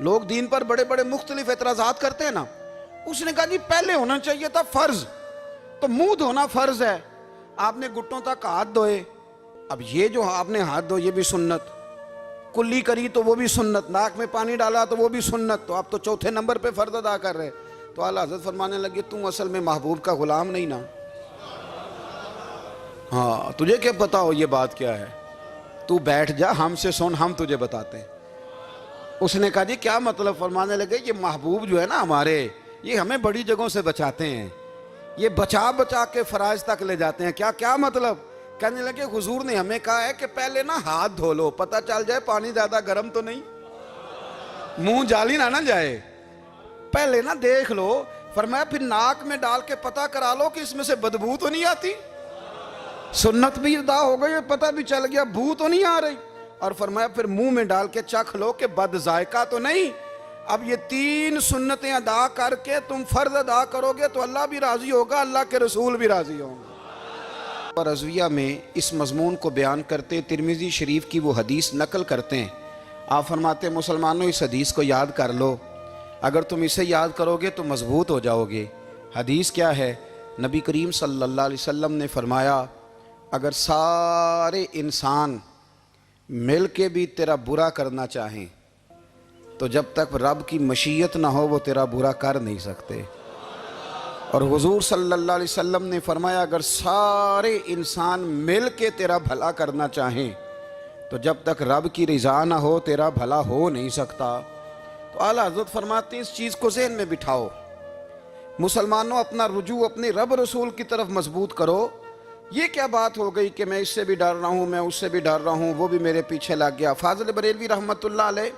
لوگ دین پر بڑے بڑے مختلف اعتراضات کرتے ہیں نا. اس نے کہا جی پہلے ہونا چاہیے تھا فرض، تو منہ دھونا فرض ہے، آپ نے گھٹنوں تک ہاتھ دھوئے. اب یہ جو آپ نے ہاتھ دھو یہ بھی سنت، کلی کری تو وہ بھی سنت، ناک میں پانی ڈالا تو وہ بھی سنت، تو آپ تو چوتھے نمبر پہ فرض ادا کر رہے. تو اعلیٰ حضرت فرمانے لگے تم اصل میں محبوب کا غلام نہیں نا. ہاں تجھے کیا پتا ہو یہ بات کیا ہے، تو بیٹھ جا ہم سے سن، ہم تجھے بتاتے ہیں. اس نے کہا جی کیا مطلب؟ فرمانے لگے یہ محبوب جو ہے نا ہمارے، یہ ہمیں بڑی جگہوں سے بچاتے ہیں، یہ بچا بچا کے فرائض تک لے جاتے ہیں. کیا مطلب؟ کہنے لگے حضور نے ہمیں کہا ہے کہ پہلے نا ہاتھ دھو لو، پتہ چل جائے پانی زیادہ گرم تو نہیں، منہ جالی نہ جائے، پہلے نا دیکھ لو. فرمایا پھر ناک میں ڈال کے پتہ کرا لو کہ اس میں سے بدبو تو نہیں آتی، سنت بھی ادا ہو گئی، پتہ بھی چل گیا بو تو نہیں آ رہی. اور فرمایا پھر منہ میں ڈال کے چکھ لو کہ بد ذائقہ تو نہیں. اب یہ 3 سنتیں ادا کر کے تم فرض ادا کرو گے تو اللہ بھی راضی ہوگا، اللہ کے رسول بھی راضی ہوں گے. اور رضویہ میں اس مضمون کو بیان کرتے ترمذی شریف کی وہ حدیث نقل کرتے ہیں. آپ فرماتے ہیں مسلمانوں اس حدیث کو یاد کر لو، اگر تم اسے یاد کرو گے تو مضبوط ہو جاؤ گے. حدیث کیا ہے؟ نبی کریم صلی اللہ علیہ وسلم نے فرمایا اگر سارے انسان مل کے بھی تیرا برا کرنا چاہیں تو جب تک رب کی مشیت نہ ہو وہ تیرا برا کر نہیں سکتے. اور حضور صلی اللہ علیہ وسلم نے فرمایا اگر سارے انسان مل کے تیرا بھلا کرنا چاہیں تو جب تک رب کی رضا نہ ہو تیرا بھلا ہو نہیں سکتا. تو اعلیٰ حضرت فرماتے ہیں اس چیز کو ذہن میں بٹھاؤ، مسلمانوں اپنا رجوع اپنے رب رسول کی طرف مضبوط کرو. یہ کیا بات ہو گئی کہ میں اس سے بھی ڈر رہا ہوں، میں اس سے بھی ڈر رہا ہوں، وہ بھی میرے پیچھے لگ گیا. فاضل بریلوی رحمۃ اللہ علیہ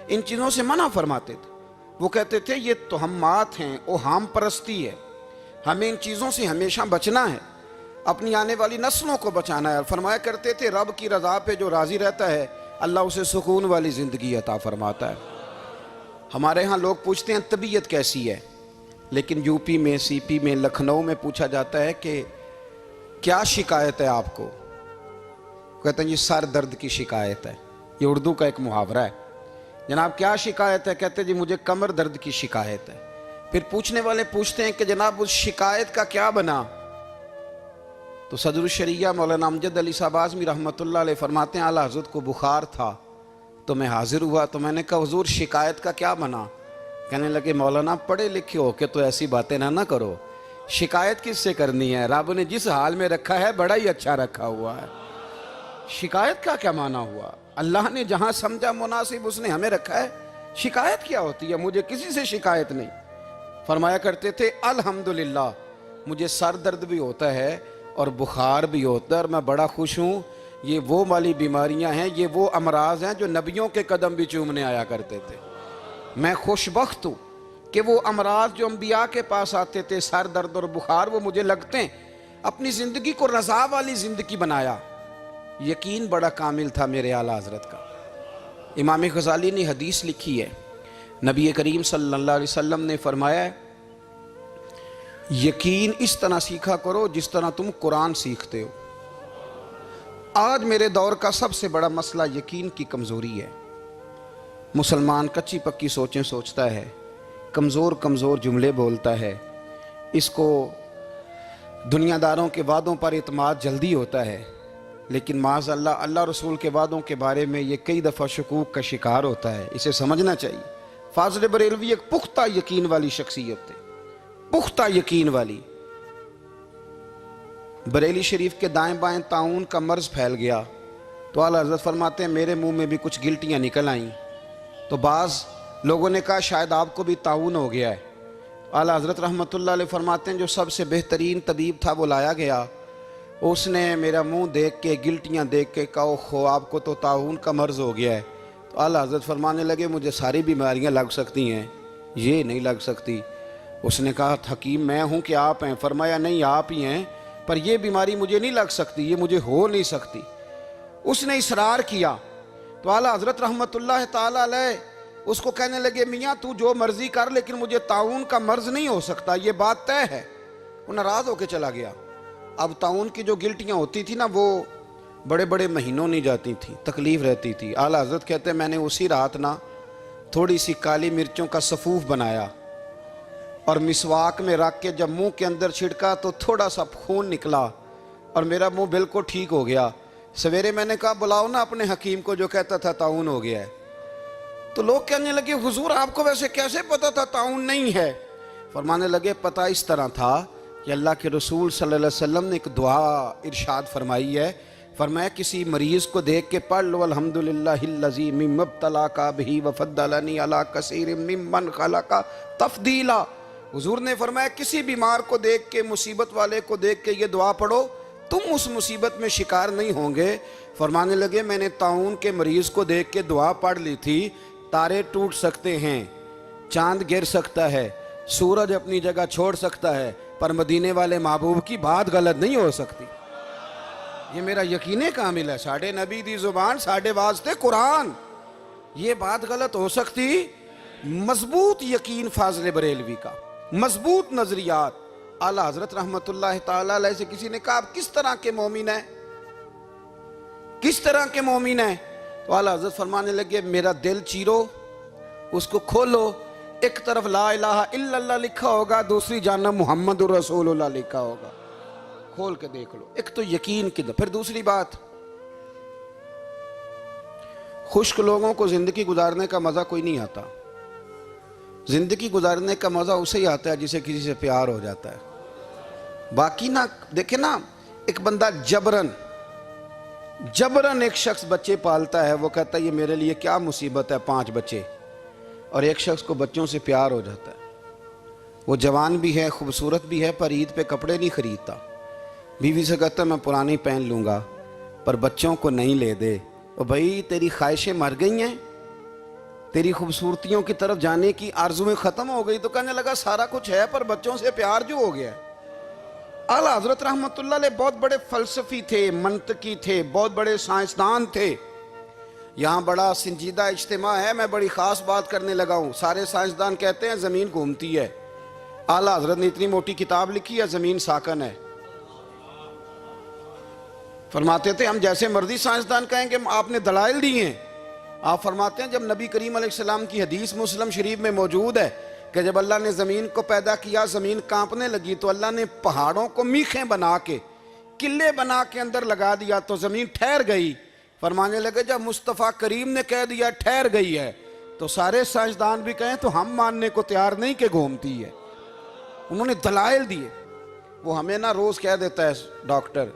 ان چیزوں سے منع فرماتے تھے. وہ کہتے تھے یہ توہمات ہیں، اوہام پرستی ہے، ہمیں ان چیزوں سے ہمیشہ بچنا ہے، اپنی آنے والی نسلوں کو بچانا ہے. فرمایا کرتے تھے رب کی رضا پہ جو راضی رہتا ہے اللہ اسے سکون والی زندگی عطا فرماتا ہے. ہمارے ہاں لوگ پوچھتے ہیں طبیعت کیسی ہے، لیکن یو پی میں، سی پی میں، لکھنؤ میں پوچھا جاتا ہے کہ کیا شکایت ہے آپ کو؟ کہتے ہیں یہ سر درد کی شکایت ہے. یہ اردو کا ایک محاورہ ہے. جناب کیا شکایت ہے؟ کہتے ہیں جی مجھے کمر درد کی شکایت ہے. پھر پوچھنے والے پوچھتے ہیں کہ جناب اس شکایت کا کیا بنا؟ تو صدر الشریعہ مولانا امجد علی صاحب اعظمی رحمۃ اللہ علیہ فرماتے ہیں اعلیٰ حضرت کو بخار تھا تو میں حاضر ہوا تو میں نے کہا حضور شکایت کا کیا بنا؟ کہنے لگے مولانا پڑھے لکھے ہو کے تو ایسی باتیں نہ کرو، شکایت کس سے کرنی ہے؟ رب نے جس حال میں رکھا ہے بڑا ہی اچھا رکھا ہوا ہے. شکایت کا کیا معنی ہوا؟ اللہ نے جہاں سمجھا مناسب اس نے ہمیں رکھا ہے. شکایت کیا ہوتی ہے؟ مجھے کسی سے شکایت نہیں. فرمایا کرتے تھے الحمدللہ مجھے سر درد بھی ہوتا ہے اور بخار بھی ہوتا ہے اور میں بڑا خوش ہوں. یہ وہ والی بیماریاں ہیں، یہ وہ امراض ہیں جو نبیوں کے قدم بھی چومنے آیا کرتے تھے. میں خوش بخت ہوں کہ وہ امراض جو انبیاء کے پاس آتے تھے، سر درد اور بخار، وہ مجھے لگتے ہیں. اپنی زندگی کو رضا والی زندگی بنایا. یقین بڑا کامل تھا میرے اعلیٰ حضرت کا. امام غزالی نے حدیث لکھی ہے، نبی کریم صلی اللہ علیہ وسلم نے فرمایا ہے یقین اس طرح سیکھا کرو جس طرح تم قرآن سیکھتے ہو. آج میرے دور کا سب سے بڑا مسئلہ یقین کی کمزوری ہے. مسلمان کچی پکی سوچیں سوچتا ہے، کمزور کمزور جملے بولتا ہے، اس کو دنیا داروں کے وعدوں پر اعتماد جلدی ہوتا ہے، لیکن معاذ اللہ اللہ رسول کے وعدوں کے بارے میں یہ کئی دفعہ شکوک کا شکار ہوتا ہے. اسے سمجھنا چاہیے. فاضل بریلوی ایک پختہ یقین والی شخصیت تھے، پختہ یقین والی. بریلی شریف کے دائیں بائیں طاعون کا مرض پھیل گیا تو اعلیٰ حضرت فرماتے ہیں میرے منہ میں بھی کچھ گلٹیاں نکل آئیں. تو بعض لوگوں نے کہا شاید آپ کو بھی طاعون ہو گیا ہے. اعلیٰ حضرت رحمۃ اللہ علیہ فرماتے ہیں جو سب سے بہترین طبیب تھا وہ لایا گیا. اس نے میرا منہ دیکھ کے گلٹیاں دیکھ کے کہا خو آپ کو تو طاعون کا مرض ہو گیا ہے. تو اعلیٰ حضرت فرمانے لگے مجھے ساری بیماریاں لگ سکتی ہیں، یہ نہیں لگ سکتی. اس نے کہا حکیم میں ہوں کہ آپ ہیں؟ فرمایا نہیں آپ ہی ہیں، پر یہ بیماری مجھے نہیں لگ سکتی، یہ مجھے ہو نہیں سکتی. اس نے اصرار کیا تو اعلیٰ حضرت رحمۃ اللہ تعالی علیہ اس کو کہنے لگے میاں تو جو مرضی کر لیکن مجھے طاعون کا مرض نہیں ہو سکتا، یہ بات طے ہے. وہ ناراض ہو کے چلا گیا. اب طاعون کی جو گلٹیاں ہوتی تھی نا وہ بڑے بڑے مہینوں نہیں جاتی تھیں، تکلیف رہتی تھی. اعلیٰ حضرت کہتے ہیں میں نے اسی رات نا تھوڑی سی کالی مرچوں کا سفوف بنایا اور مسواک میں رکھ کے جب منہ کے اندر چھڑکا تو تھوڑا سا خون نکلا اور میرا منہ بالکل ٹھیک ہو گیا۔ سویرے میں نے کہا بلاؤ نا اپنے حکیم کو جو کہتا تھا طاعون ہو گیا ہے۔ تو لوگ کہنے لگے حضور آپ کو ویسے کیسے پتا تھا طاعون نہیں ہے؟ فرمانے لگے پتہ اس طرح تھا کہ اللہ کے رسول صلی اللہ علیہ وسلم نے ایک دعا ارشاد فرمائی ہے، فرمایا کسی مریض کو دیکھ کے پڑھ لو الحمدللہ الذی مما ابتلاک بہ وفضلنی علی کثیر ممن خلق تفضیلا۔ حضور نے فرمایا کسی بیمار کو دیکھ کے، مصیبت والے کو دیکھ کے یہ دعا پڑھو، تم اس مصیبت میں شکار نہیں ہوں گے۔ فرمانے لگے میں نے طاعون کے مریض کو دیکھ کے دعا پڑھ لی تھی، تارے ٹوٹ سکتے ہیں، چاند گر سکتا ہے، سورج اپنی جگہ چھوڑ سکتا ہے، پر مدینے والے محبوب کی بات غلط نہیں ہو سکتی۔ یہ میرا یقین کامل ہے، ساڈے نبی دی زبان ساڈے واسطے قرآن، یہ بات غلط ہو سکتی؟ مضبوط یقین فاضل بریلوی کا، مضبوط نظریات۔ اعلیٰ حضرت رحمت اللہ تعالیٰ علیہ سے کسی نے کہا آپ کس طرح کے مومن ہیں، کس طرح کے مومن ہیں؟ تو اعلیٰ حضرت فرمانے لگے میرا دل چیرو، اس کو کھولو، ایک طرف لا الہ الا اللہ لکھا ہوگا، دوسری جانب محمد الرسول اللہ لکھا ہوگا، کھول کے دیکھ لو۔ ایک تو یقین کی پھر دوسری بات، خشک لوگوں کو زندگی گزارنے کا مزہ کوئی نہیں آتا، زندگی گزارنے کا مزہ اسے ہی آتا ہے جسے کسی سے پیار ہو جاتا ہے۔ باقی نہ دیکھیں نا، ایک بندہ جبرن ایک شخص بچے پالتا ہے، وہ کہتا ہے یہ میرے لیے کیا مصیبت ہے 5 بچے، اور ایک شخص کو بچوں سے پیار ہو جاتا ہے، وہ جوان بھی ہے، خوبصورت بھی ہے، پر عید پہ کپڑے نہیں خریدتا، بیوی سے کہتا ہے میں پرانی پہن لوں گا پر بچوں کو نہیں لے دے۔ اور بھائی تیری خواہشیں مر گئی ہیں، تیری خوبصورتیوں کی طرف جانے کی آرزویں ختم ہو گئی، تو کہنے لگا سارا کچھ ہے پر بچوں سے پیار جو ہو گیا ہے۔ اعلیٰ حضرت رحمت اللہ علیہ بہت بڑے فلسفی تھے، منطقی تھے، بہت بڑے سائنسدان تھے۔ یہاں بڑا سنجیدہ اجتماع ہے، میں بڑی خاص بات کرنے لگا ہوں۔ سارے سائنسدان کہتے ہیں زمین گھومتی ہے، اعلیٰ حضرت نے اتنی موٹی کتاب لکھی ہے زمین ساکن ہے۔ فرماتے تھے ہم جیسے مرضی سائنسدان کہیں کہ آپ نے دلائل دی ہیں۔ آپ فرماتے ہیں جب نبی کریم علیہ السلام کی حدیث مسلم شریف میں موجود ہے کہ جب اللہ نے زمین کو پیدا کیا زمین کانپنے لگی تو اللہ نے پہاڑوں کو میخیں بنا کے، قلعے بنا کے اندر لگا دیا تو زمین ٹھہر گئی۔ فرمانے لگے جب مصطفیٰ کریم نے کہہ دیا ٹھہر گئی ہے تو سارے سائنسدان بھی کہیں تو ہم ماننے کو تیار نہیں کہ گھومتی ہے۔ انہوں نے دلائل دیے۔ وہ ہمیں نہ روز کہہ دیتا ہے ڈاکٹر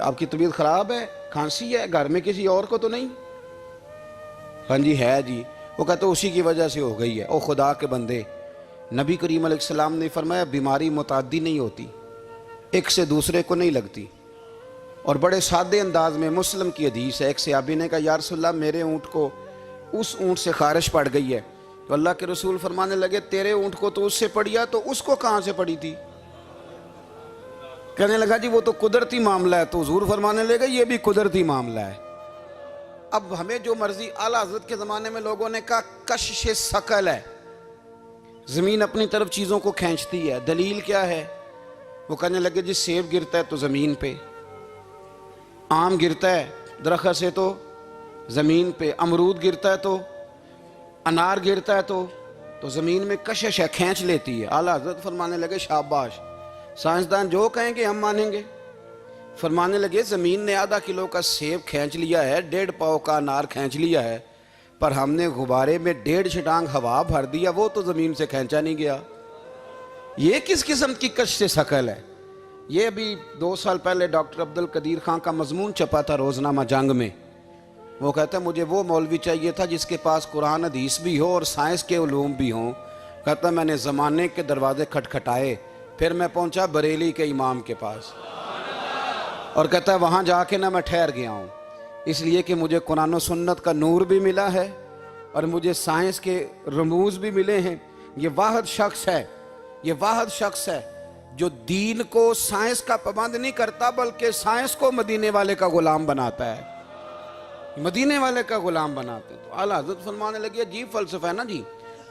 آپ کی طبیعت خراب ہے، کھانسی ہے، گھر میں کسی اور کو تو نہیں؟ ہاں جی ہے جی، وہ کہتے اسی کی وجہ سے ہو گئی ہے۔ او خدا کے بندے، نبی کریم علیہ السلام نے فرمایا بیماری متعدی نہیں ہوتی، ایک سے دوسرے کو نہیں لگتی۔ اور بڑے سادے انداز میں مسلم کی حدیث ہے، ایک صحابی نے کہا یا رسول اللہ میرے اونٹ کو اس اونٹ سے خارش پڑ گئی ہے، تو اللہ کے رسول فرمانے لگے تیرے اونٹ کو تو اس سے پڑی ہے تو اس کو کہاں سے پڑی تھی؟ کہنے لگا جی وہ تو قدرتی معاملہ ہے، تو حضور فرمانے لگے یہ بھی قدرتی معاملہ ہے۔ اب ہمیں جو مرضی، اعلیٰ حضرت کے زمانے میں لوگوں نے کہا کشش ثقل ہے، زمین اپنی طرف چیزوں کو کھینچتی ہے، دلیل کیا ہے؟ وہ کہنے لگے جی سیب گرتا ہے تو زمین پہ، آم گرتا ہے درخت سے تو زمین پہ، امرود گرتا ہے تو، انار گرتا ہے تو زمین میں کشش ہے، کھینچ لیتی ہے۔ اعلیٰ حضرت فرمانے لگے شاباش، سائنسدان جو کہیں گے ہم مانیں گے۔ فرمانے لگے زمین نے آدھا کلو کا سیب کھینچ لیا ہے، 1.5 پاؤ کا انار کھینچ لیا ہے، پر ہم نے غبارے میں 1.5 چھٹانگ ہوا بھر دیا، وہ تو زمین سے کھینچا نہیں گیا۔ یہ کس قسم کی کش سے ثقل ہے؟ یہ ابھی 2 سال پہلے ڈاکٹر عبدالقدیر خان کا مضمون چھپا تھا روزنامہ جنگ میں۔ وہ کہتا ہے مجھے وہ مولوی چاہیے تھا جس کے پاس قرآن حدیث بھی ہو اور سائنس کے علوم بھی ہوں۔ کہتا میں نے زمانے کے دروازے کھٹکھٹائے، پھر میں پہنچا بریلی کے امام کے پاس، اور کہتا ہے وہاں جا کے میں ٹھہر گیا ہوں، اس لیے کہ مجھے قرآن و سنت کا نور بھی ملا ہے اور مجھے سائنس کے رموز بھی ملے ہیں۔ یہ واحد شخص ہے جو دین کو سائنس کا پابند نہیں کرتا بلکہ سائنس کو مدینے والے کا غلام بناتا ہے، مدینے والے کا غلام بناتے ہیں۔ تو اعلیٰ حضرت فرمانے لگے عجیب فلسفہ ہے نا جی،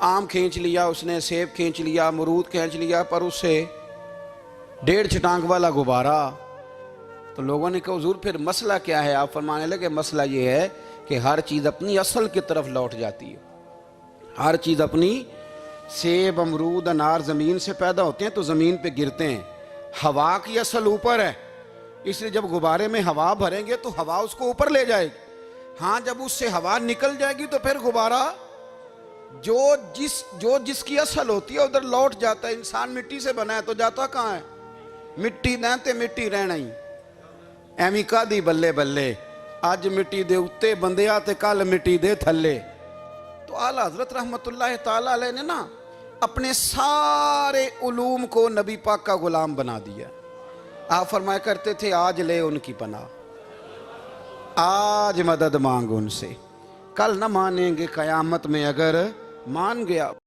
آم کھینچ لیا اس نے، سیب کھینچ لیا، امرود کھینچ لیا، پر اس سے 1.5 چھٹانگ والا غبارہ۔ تو لوگوں نے کہا حضور پھر مسئلہ کیا ہے؟ آپ فرمانے لگے مسئلہ یہ ہے کہ ہر چیز اپنی اصل کی طرف لوٹ جاتی ہے۔ ہر چیز اپنی، سیب امرود انار زمین سے پیدا ہوتے ہیں تو زمین پہ گرتے ہیں، ہوا کی اصل اوپر ہے، اس لیے جب غبارے میں ہوا بھریں گے تو ہوا اس کو اوپر لے جائے گی، ہاں جب اس سے ہوا نکل جائے گی تو پھر غبارہ جو جس کی اصل ہوتی ہے ادھر لوٹ جاتا ہے۔ انسان مٹی سے بنا ہے تو جاتا کہاں ہے؟ مٹی دینتے مٹی رہنا ہی ایمی کا دی بلے بلے، آج مٹی دے اتے بندے آتے کل مٹی دے تھلے۔ تو اعلیٰ حضرت رحمت اللہ تعالیٰ علیہ نے نا اپنے سارے علوم کو نبی پاک کا غلام بنا دیا۔ آپ فرمایا کرتے تھے آج لے ان کی پناہ، آج مدد مانگ ان سے، کل نہ مانیں گے قیامت میں اگر مان گیا۔